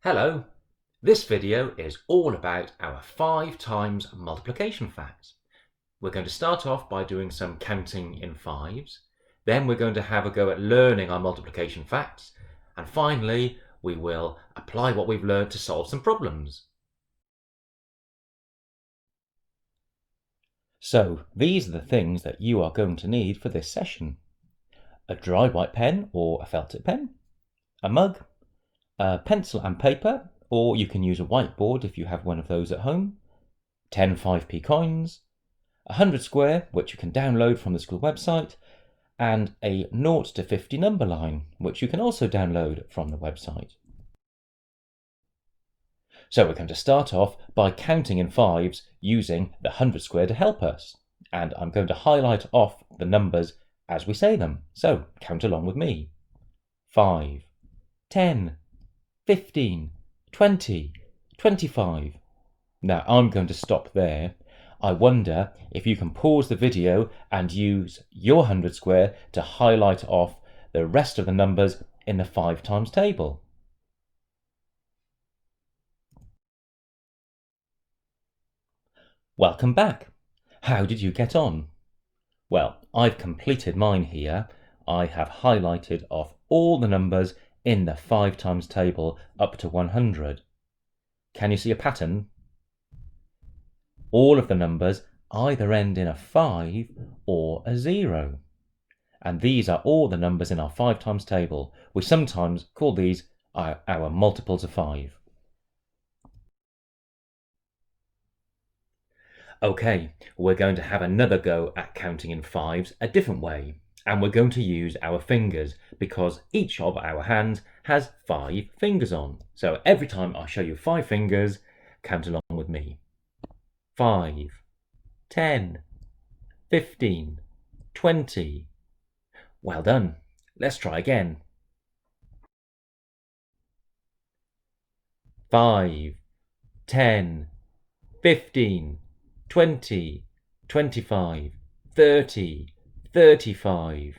Hello, this video is all about our 5 times multiplication facts. We're going to start off by doing some counting in fives, then we're going to have a go at learning our multiplication facts, and finally we will apply what we've learned to solve some problems. So these are the things that you are going to need for this session: a dry white pen or a felt tip pen, a mug, a pencil and paper, or you can use a whiteboard if you have one of those at home, 10 5p coins, 100 square, which you can download from the school website, and a 0 to 50 number line, which you can also download from the website. So we're going to start off by counting in fives using the 100 square to help us, and I'm going to highlight off the numbers as we say them, so count along with me. 5, 10, 15, 20, 25. Now I'm going to stop there. I wonder if you can pause the video and use your 100 square to highlight off the rest of the numbers in the 5 times table. Welcome back. How did you get on? Well, I've completed mine here. I have highlighted off all the numbers in the 5 times table up to 100. Can you see a pattern? All of the numbers either end in a 5 or a 0. And these are all the numbers in our 5 times table. We sometimes call these our multiples of 5. Okay, we're going to have another go at counting in fives a different way. And we're going to use our fingers because each of our hands has 5 fingers on. So every time I show you 5 fingers, count along with me. 5, 10, 15, 20. Well done. Let's try again. 5, 10, 15, 20, 25, 30, 35.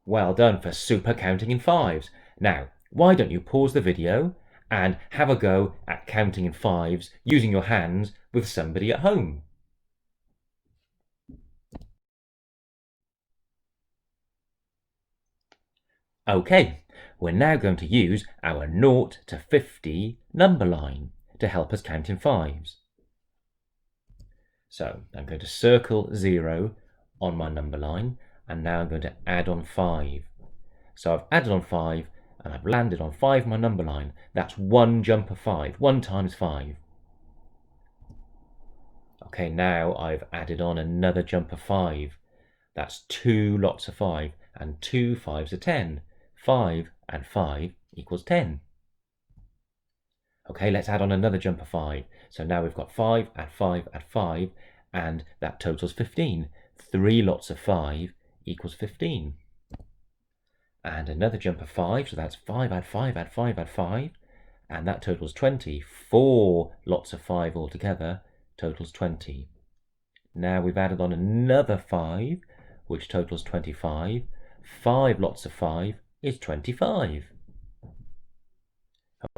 Well done for super counting in fives. Now, why don't you pause the video and have a go at counting in fives using your hands with somebody at home. Okay, we're now going to use our 0 to 50 number line to help us count in fives. So I'm going to circle 0 on my number line, and now I'm going to add on 5. So I've added on 5 and I've landed on 5 my number line. That's one jump of 5, 1 times 5. Okay, now I've added on another jump of 5. That's 2 lots of 5, and 2 5s are 10. 5 and 5 equals 10. Okay, let's add on another jump of 5. So now we've got 5 and 5 and 5, and that totals 15. 3 lots of 5 equals 15. And another jump of 5, so that's 5 add 5 add 5 add 5, and that totals 20. 4 lots of 5 altogether totals 20. Now we've added on another 5, which totals 25. 5 lots of 5 is 25.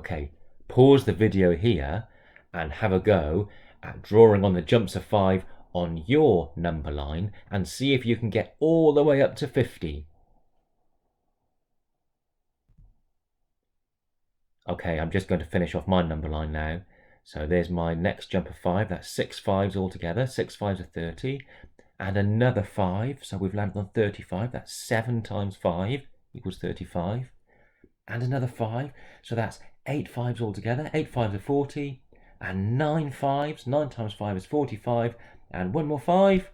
Okay, pause the video here and have a go at drawing on the jumps of 5 on your number line and see if you can get all the way up to 50. Okay, I'm just going to finish off my number line now. So there's my next jump of 5. That's 6 5s altogether. 6 5s are 30. And another 5. So we've landed on 35. That's 7 times 5 equals 35. And another 5. So that's 8 5s altogether. 8 5s are 40. And 9 5s. 9 times 5 is 45. And one more 5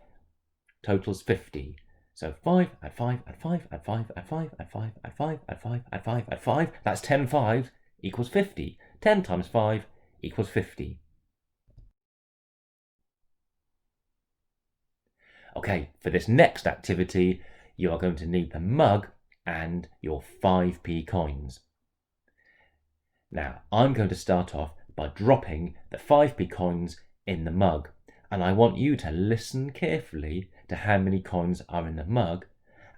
totals 50. So 5 add 5 add 5 add 5 add 5 add 5 add 5 add 5 add 5 add 5. That's 10 5s equals 50. 10 times 5 equals 50. Okay, for this next activity, you are going to need the mug and your 5p coins. Now, I'm going to start off by dropping the 5p coins in the mug, and I want you to listen carefully to how many coins are in the mug,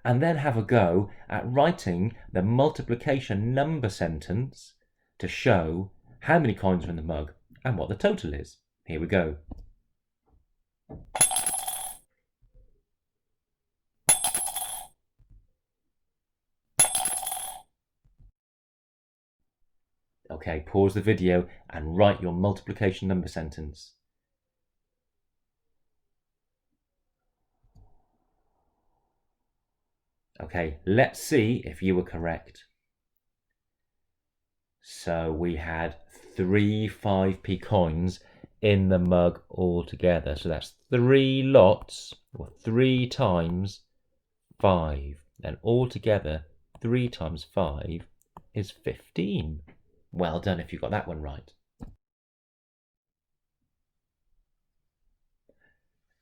and then have a go at writing the multiplication number sentence to show how many coins are in the mug and what the total is. Here we go. Okay, pause the video and write your multiplication number sentence. Okay, let's see if you were correct. So we had 3 5p coins in the mug altogether. So that's 3 lots, or 3 times 5. And altogether, 3 times 5 is 15. Well done if you got that one right.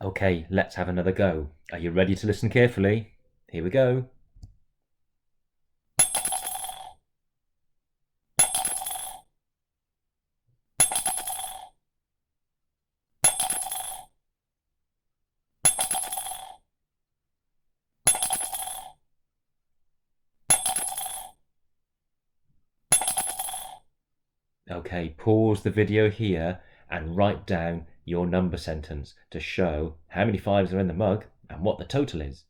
Okay, let's have another go. Are you ready to listen carefully? Here we go. Okay, pause the video here and write down your number sentence to show how many 5s are in the mug and what the total is.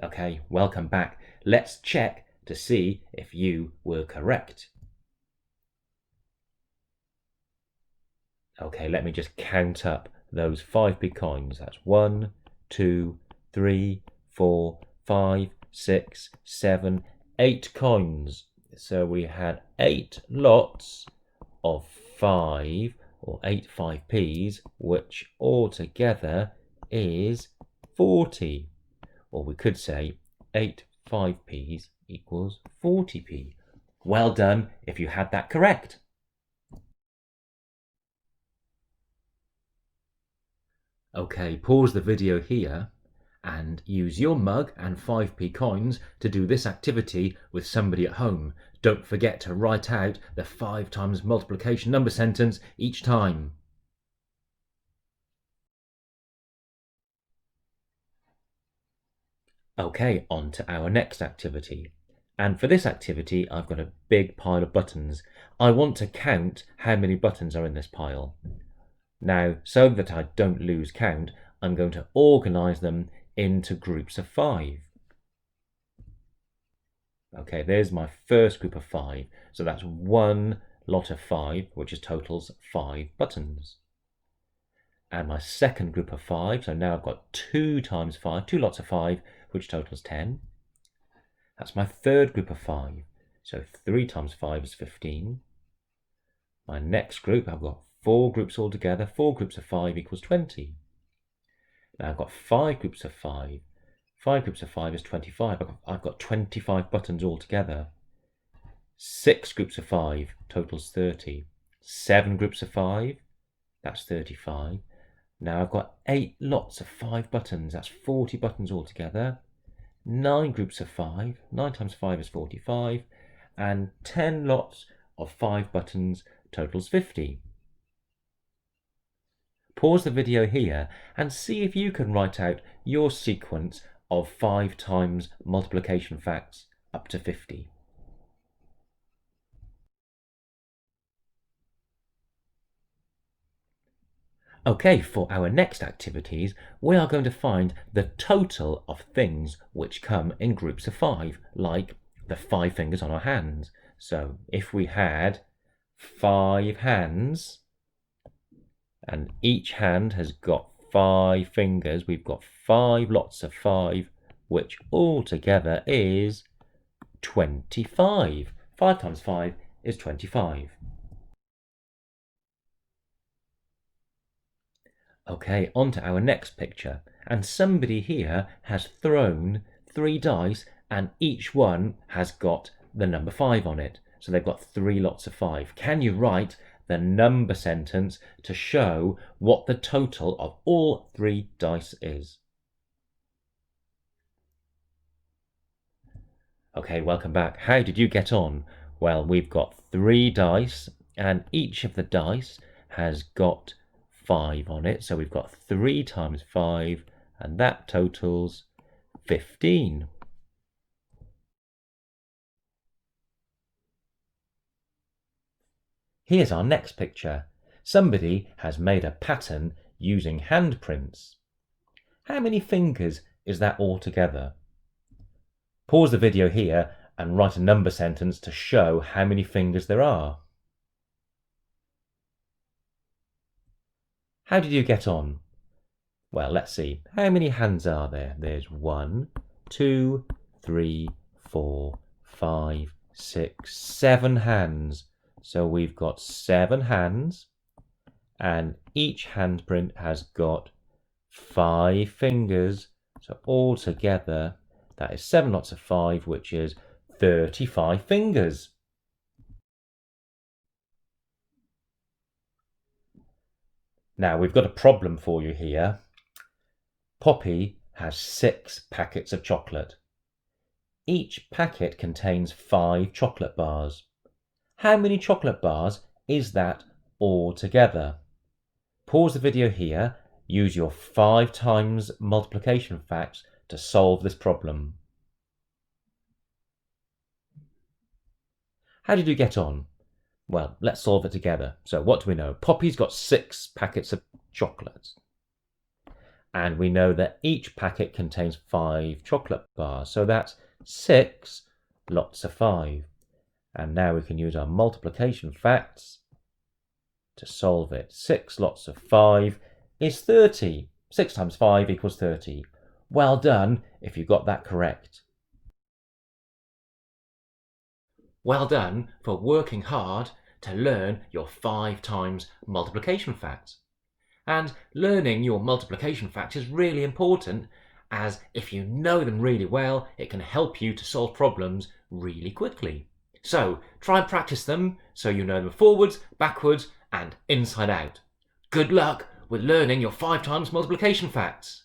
Okay, welcome back. Let's check to see if you were correct. Okay, let me just count up those 5p coins. That's 1, 2, 3, 4, 5, 6, 7, 8 coins. So we had 8 lots of 5 or 8 5p's, which altogether is 40. Or we could say 8 5p's equals 40p. Well done if you had that correct. Okay, pause the video here and use your mug and 5p coins to do this activity with somebody at home. Don't forget to write out the 5 times multiplication number sentence each time. Okay, on to our next activity. And for this activity, I've got a big pile of buttons. I want to count how many buttons are in this pile. Now, so that I don't lose count, I'm going to organise them into groups of 5. Okay, there's my first group of 5. So that's one lot of 5, which totals 5 buttons. And my second group of 5, so now I've got 2 times 5, 2 lots of 5, which totals 10. That's my third group of 5. So 3 times 5 is 15. My next group, I've got 4 groups altogether. 4 groups of 5 equals 20. Now I've got 5 groups of 5. 5 groups of 5 is 25. I've got 25 buttons altogether. 6 groups of 5 totals 30. 7 groups of 5, that's 35. Now I've got 8 lots of 5 buttons. That's 40 buttons altogether. 9 groups of 5. 9 times 5 is 45. And 10 lots of 5 buttons totals 50. Pause the video here and see if you can write out your sequence of 5 times multiplication facts up to 50. Okay, for our next activities, we are going to find the total of things which come in groups of 5, like the 5 fingers on our hands. So if we had 5 hands, and each hand has got 5 fingers, we've got 5 lots of 5, which altogether is 25. 5 times 5 is 25. Okay, on to our next picture. And somebody here has thrown 3 dice and each one has got the number 5 on it. So they've got 3 lots of 5. Can you write the number sentence to show what the total of all 3 dice is? Okay, welcome back. How did you get on? Well, we've got 3 dice and each of the dice has got 5 on it. So we've got 3 times 5 and that totals 15. Here's our next picture. Somebody has made a pattern using handprints. How many fingers is that altogether? Pause the video here and write a number sentence to show how many fingers there are. How did you get on? Well, let's see. How many hands are there? There's 1, 2, 3, 4, 5, 6, 7 hands. So we've got 7 hands, and each handprint has got 5 fingers. So altogether, that is 7 lots of 5, which is 35 fingers. Now we've got a problem for you here. Poppy has 6 packets of chocolate. Each packet contains 5 chocolate bars. How many chocolate bars is that altogether? Pause the video here. Use your 5 times multiplication facts to solve this problem. How did you get on? Well, let's solve it together. So what do we know? Poppy's got 6 packets of chocolates. And we know that each packet contains 5 chocolate bars. So that's 6 lots of 5. And now we can use our multiplication facts to solve it. 6 lots of 5 is 30. 6 times 5 equals 30. Well done if you got that correct. Well done for working hard to learn your 5 times multiplication facts. And learning your multiplication facts is really important, as if you know them really well, it can help you to solve problems really quickly. So try and practice them so you know them forwards, backwards, and inside out. Good luck with learning your 5 times multiplication facts.